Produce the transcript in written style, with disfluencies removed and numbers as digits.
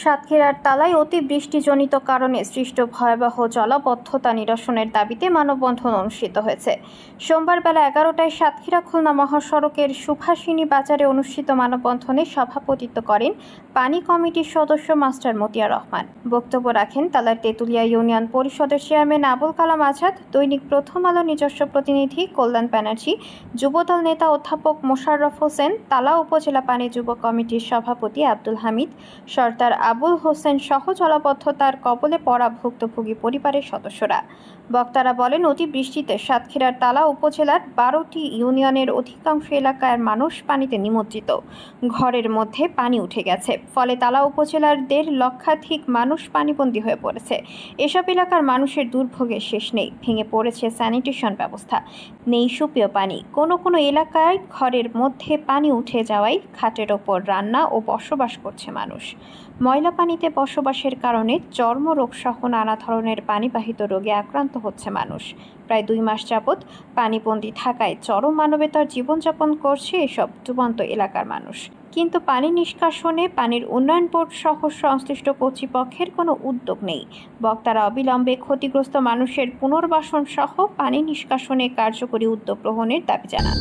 সাতক্ষীরার তালায় অতিবৃষ্টিজনিত কারণে সৃষ্ট ভয়াবহ জলাবদ্ধতা নিরসনের দাবিতে মানববন্ধন অনুষ্ঠিত হয়েছে। সোমবার বেলা 11টায় সাতক্ষীরা খুলনা মহাসড়কের সুভাষিনী বাজারে অনুষ্ঠিত মানববন্ধনে সভাপতিত্ব করেন পানি কমিটির সদস্য মাস্টার মতিয়ার রহমান। বক্তব্য রাখেন তালার তেঁতুলিয়া ইউনিয়ন পরিষদের চেয়ারম্যান আবুল কালাম আজাদ, দৈনিক প্রথম আলো নিজস্ব প্রতিনিধি কল্যাণ ব্যানার্জি, যুবদল নেতা অধ্যাপক মোশাররফ হোসেন, তালা উপজেলা পানি যুব কমিটির সভাপতি আব্দুল হামিদ সর্দার, আবুল হোসেন সহ জলাবদ্ধতার কবলে পড়া ভুক্তভোগী পরিবারের সদস্যরা। বক্তারা বলেন, অতিবৃষ্টিতে সাতক্ষীরার তালা উপজেলার 12টি ইউনিয়নের অধিকাংশ এলাকার মানুষ পানিতে নিমজ্জিত, ঘরের মধ্যে পানি উঠে গেছে। ফলে তালা উপজেলার 1.5 লক্ষাধিক মানুষ পানিবন্দী হয়ে পড়েছে। এসব এলাকার মানুষের দুর্ভোগের শেষ নেই। ভেঙে পড়েছে স্যানিটেশন ব্যবস্থা, নেই সুপেয় পানি। কোনো এলাকায় ঘরের মধ্যে পানি উঠে যাওয়ায় খাটের ওপর রান্না ও বসবাস করছে মানুষ। ময়লা পানিতে বসবাসের কারণে চর্মরোগ সহ নানা ধরনের পানিবাহিত রোগে আক্রান্ত হচ্ছে মানুষ। প্রায় 2 মাস যাবৎ পানিবন্দী থাকায় চরম মানবেতর জীবনযাপন করছে এসব ডুবন্ত এলাকার মানুষ। কিন্তু পানি নিষ্কাশনে পানির উন্নয়ন বোর্ড সহ সংশ্লিষ্ট কর্তৃপক্ষের কোনো উদ্যোগ নেই। বক্তারা অবিলম্বে ক্ষতিগ্রস্ত মানুষের পুনর্বাসন সহ পানি নিষ্কাশনে কার্যকরী উদ্যোগ গ্রহণের দাবি জানান।